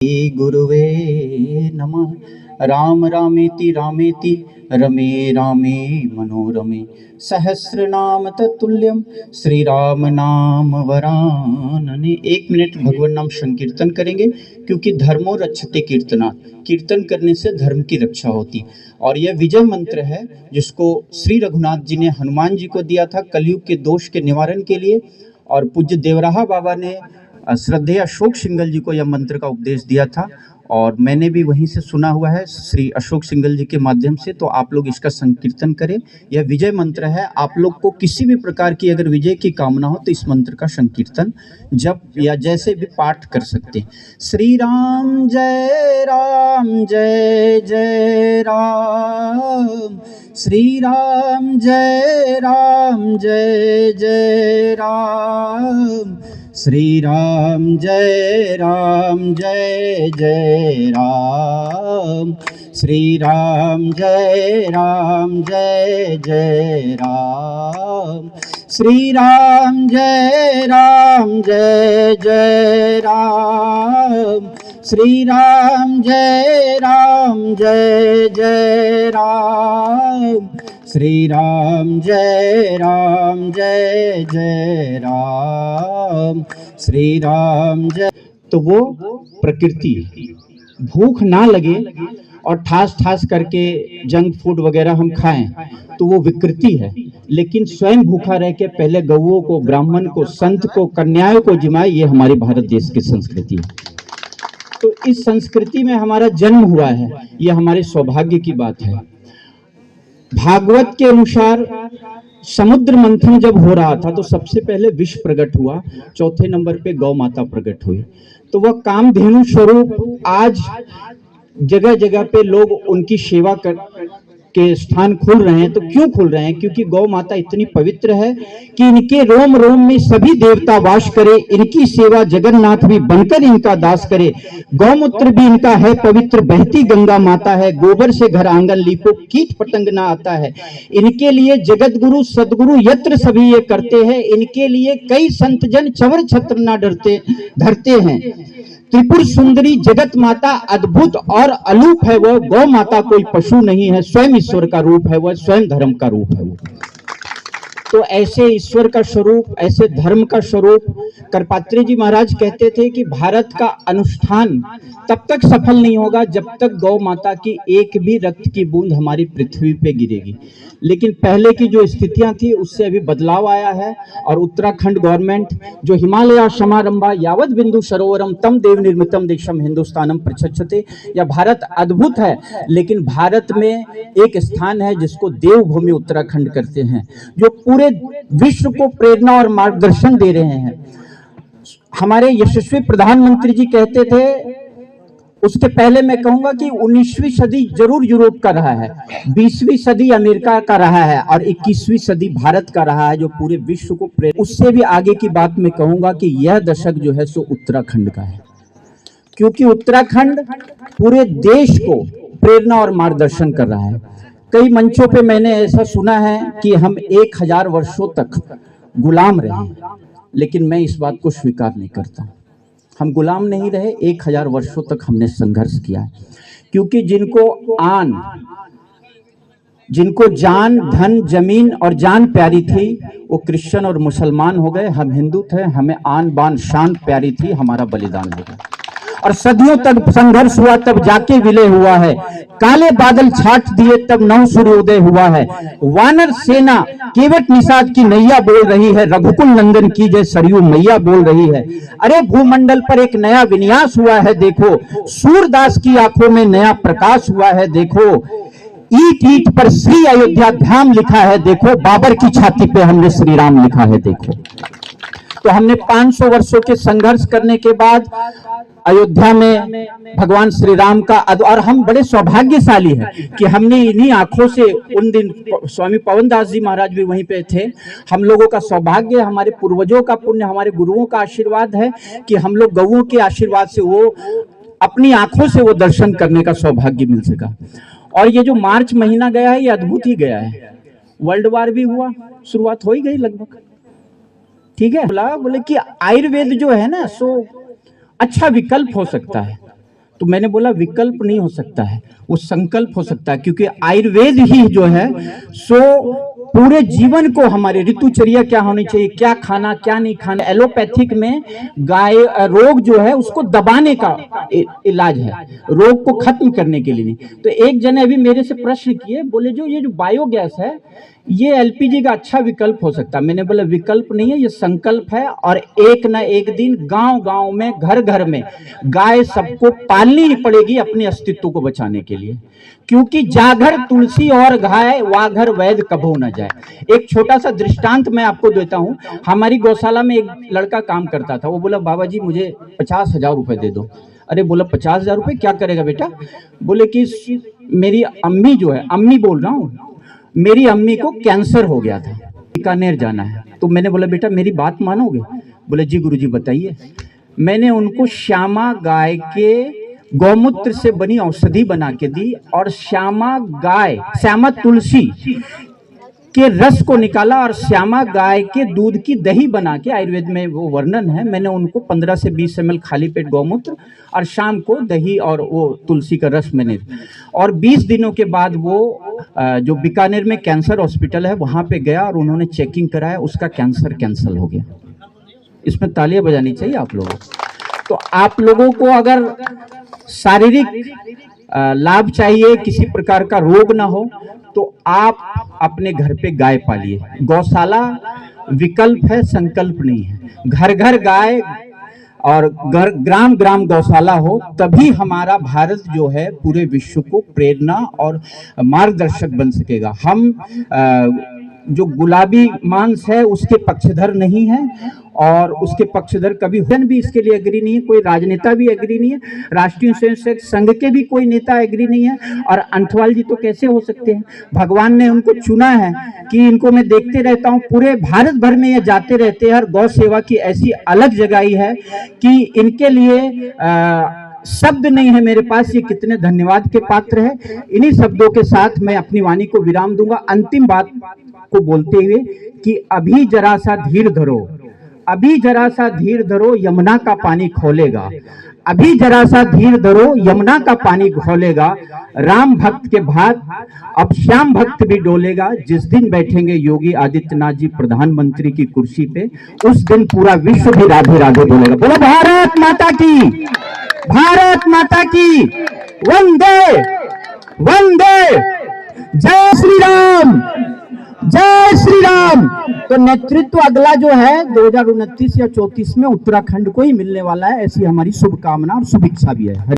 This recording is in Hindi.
गुरुवे नमः। राम रामेति रामेति रमे रामे मनोरमे सहस्रनाम तत्तुल्यम श्री राम नाम वरानने। 1 मिनट भगवान नाम संकीर्तन करेंगे, क्योंकि धर्मो रक्षते कीर्तना, कीर्तन करने से धर्म की रक्षा होती। और यह विजय मंत्र है जिसको श्री रघुनाथ जी ने हनुमान जी को दिया था कलयुग के दोष के निवारण के लिए, और पूज्य देवराहा बाबा ने श्रद्धेय अशोक सिंघल जी को यह मंत्र का उपदेश दिया था, और मैंने भी वहीं से सुना हुआ है श्री अशोक सिंघल जी के माध्यम से। तो आप लोग इसका संकीर्तन करें। यह विजय मंत्र है। आप लोग को किसी भी प्रकार की अगर विजय की कामना हो तो इस मंत्र का संकीर्तन जब या जैसे भी पाठ कर सकते हैं। श्री राम जय जय राम, श्री राम जय जय राम, श्री राम जय जय राम, श्री राम जय जय राम, श्री राम जय जय राम, श्री राम जय जय राम, श्री राम जय जय राम, श्री राम जय। तो वो प्रकृति, भूख ना लगे और ठास ठास करके जंक फूड वगैरह हम खाएं तो वो विकृति है, लेकिन स्वयं भूखा रह के पहले गौओं को, ब्राह्मण को, संत को, कन्याओं को जिमाए, ये हमारे भारत देश की संस्कृति है। तो इस संस्कृति में हमारा जन्म हुआ है, ये हमारे सौभाग्य की बात है। भागवत के अनुसार समुद्र मंथन जब हो रहा था तो सबसे पहले विष प्रकट हुआ, चौथे नंबर पे गौ माता प्रकट हुई। तो वह कामधेनु स्वरूप आज जगह जगह पे लोग उनकी सेवा के स्थान खुल रहे हैं। तो क्यों खुल रहे हैं? क्योंकि गौ माता इतनी पवित्र है कि इनके रोम रोम में सभी देवता वास करे, इनकी सेवा जगन्नाथ भी बनकर इनका दास करे। गौमूत्र भी इनका है पवित्र, बहती गंगा माता है, गोबर से घर आंगन लीपो, कीट पतंग ना आता है। इनके लिए जगत गुरु सदगुरु यत्र सभी ये करते हैं, इनके लिए कई संत जन चवर छत्र ना धरते हैं। त्रिपुर सुंदरी जगत माता अद्भुत और अलूप है, वह गौ माता कोई पशु नहीं है, स्वयं ईश्वर का रूप है, वह स्वयं धर्म का रूप है वो। तो ऐसे ईश्वर का स्वरूप, ऐसे धर्म का स्वरूप करपात्री जी महाराज कहते थे कि भारत का अनुष्ठान तब तक सफल नहीं होगा जब तक गौ माता की एक भी रक्त की बूंद हमारी पृथ्वी पे गिरेगी। लेकिन पहले की जो स्थितियां थी उससे अभी बदलाव आया है, और उत्तराखंड गवर्नमेंट जो हिमालय समारंभा यावत बिंदु सरोवरम तम देव निर्मितम देशम हिंदुस्तानम प्रचक्षते, यह भारत अद्भुत है। लेकिन भारत में एक स्थान है जिसको देवभूमि उत्तराखंड करते हैं, जो पूरे विश्व को प्रेरणा और मार्गदर्शन दे रहे हैं। हमारे यशस्वी प्रधानमंत्री जी कहते थे, उसके पहले मैं कहूंगा कि 19वीं सदी जरूर यूरोप का रहा है, 20वीं सदी अमेरिका का रहा है, और 21वीं सदी भारत का रहा है, जो पूरे विश्व को प्रेरणा। उससे भी आगे की बात मैं कहूंगा कि यह दशक जो है सो उत्तराखंड का है, क्योंकि उत्तराखंड पूरे देश को प्रेरणा और मार्गदर्शन कर रहा है। कई मंचों पे मैंने ऐसा सुना है कि हम 1000 वर्षों तक गुलाम रहे, लेकिन मैं इस बात को स्वीकार नहीं करता। हम गुलाम नहीं रहे, 1000 वर्षों तक हमने संघर्ष किया है, क्योंकि जिनको जान, धन, जमीन और जान प्यारी थी वो क्रिश्चियन और मुसलमान हो गए। हम हिंदू थे, हमें आन बान शान प्यारी थी, हमारा बलिदान हो गया। और सदियों तक संघर्ष हुआ, तब जाके विलय हुआ है। काले बादल छाट दिए तब नव सूर्योदय हुआ है। वानर सेना केवट निषाद की नैया बोल रही है, रघुकुल नंदन की जय सरयू मैया बोल रही है। अरे भूमंडल पर एक नया विन्यास हुआ है देखो, सूरदास की आंखों में नया प्रकाश हुआ है देखो। ईट ईट पर श्री अयोध्या धाम लिखा है देखो, बाबर की छाती पे हमने श्री राम लिखा है देखो। तो हमने 500 वर्षों के संघर्ष करने के बाद अयोध्या में भगवान श्री राम का, और हम बड़े सौभाग्यशाली हैं कि हमने इन्हीं आंखों से, उन दिन स्वामी पवनदास जी महाराज भी वहीं पे थे, हम लोगों का सौभाग्य, हमारे पूर्वजों का पुण्य, हमारे गुरुओं का आशीर्वाद है कि हम लोग गौओं के आशीर्वाद से वो अपनी आंखों से वो दर्शन करने का सौभाग्य मिल सका। और ये जो मार्च महीना गया है ये अद्भुत ही गया है। वर्ल्ड वार भी हुआ, शुरुआत हो ही गई लगभग, ठीक है। बोले कि आयुर्वेद जो है ना सो अच्छा विकल्प हो सकता है, तो मैंने बोला विकल्प नहीं हो सकता है, वो संकल्प हो सकता है, क्योंकि आयुर्वेद ही जो है सो पूरे जीवन को हमारे ऋतुचर्या क्या होनी चाहिए, क्या खाना क्या नहीं खाना। एलोपैथिक में गाय रोग जो है उसको दबाने का इलाज है, रोग को खत्म करने के लिए नहीं। तो एक जने अभी मेरे से प्रश्न किए, बोले जो ये जो बायोगैस है ये एलपीजी का अच्छा विकल्प हो सकता है। मैंने बोला विकल्प नहीं है, ये संकल्प है, और एक ना एक दिन गांव गांव में घर घर में गाय सबको पालनी ही पड़ेगी अपने अस्तित्व को बचाने के लिए, क्योंकि जागर तुलसी और गाय वाघर वैद कभो न जाए। एक छोटा सा दृष्टांत मैं आपको देता हूं। हमारी गौशाला में एक लड़का काम करता था, वो बोला बाबा जी मुझे 50,000 रुपए दे दो। अरे बोला 50,000 रुपए क्या करेगा बेटा? बोले कि मेरी अम्मी जो है, अम्मी बोल रहा हूँ, मेरी अम्मी को कैंसर हो गया था, बीकानेर जाना है। तो मैंने बोला बेटा मेरी बात मानोगे? बोले जी गुरुजी बताइए। मैंने उनको श्यामा गाय के गौमूत्र से बनी औषधि बना के दी, और श्यामा तुलसी के रस को निकाला और श्यामा गाय के दूध की दही बना के, आयुर्वेद में वो वर्णन है, मैंने उनको 15 से 20 ml खाली पेट गौमूत्र और शाम को दही और वो तुलसी का रस मैंने, और 20 दिनों के बाद वो जो बीकानेर में कैंसर हॉस्पिटल है वहां पे गया और उन्होंने चेकिंग कराया, उसका कैंसर कैंसल हो गया। इसमें तालियां बजानी चाहिए आप लोगों को। तो आप लोगों को अगर शारीरिक लाभ चाहिए, किसी प्रकार का रोग ना हो, तो आप अपने घर पे गाय पालिए। गौशाला विकल्प है, संकल्प नहीं है। घर घर गाय और ग्राम ग्राम गौशाला हो, तभी हमारा भारत जो है पूरे विश्व को प्रेरणा और मार्गदर्शक बन सकेगा। हम जो गुलाबी मांस है उसके पक्षधर नहीं है, और उसके पक्षधर कभी भी इसके लिए एग्री नहीं है, कोई राजनेता भी एग्री नहीं है, राष्ट्रीय स्वयंसेवक संघ के भी कोई नेता एग्री नहीं है, और अंठवाल जी तो कैसे हो सकते हैं? भगवान ने उनको चुना है कि इनको मैं देखते रहता हूँ, पूरे भारत भर में ये जाते रहते हैं, और गौ सेवा की ऐसी अलग जगह है कि इनके लिए शब्द नहीं है मेरे पास, ये कितने धन्यवाद के पात्र है। इन्हीं शब्दों के साथ मैं अपनी वाणी को विराम दूंगा, अंतिम बात को बोलते हुए कि अभी जरा सा धीर धरो, अभी जरा सा धीर धरो, यमुना का पानी खोलेगा। अभी जरा सा धीर धरो, यमुना का पानी खोलेगा। राम भक्त के बाद अब श्याम भक्त भी डोलेगा। जिस दिन बैठेंगे योगी आदित्यनाथ जी प्रधानमंत्री की कुर्सी पे, उस दिन पूरा विश्व भी राधे राधे बोलेगा। बोलो भारत माता की, भारत माता की, वंदे वंदे, जय श्री राम, जय श्री राम। तो नेतृत्व अगला जो है 2029 या 34 में उत्तराखंड को ही मिलने वाला है, ऐसी हमारी शुभकामना और शुभेच्छा भी है।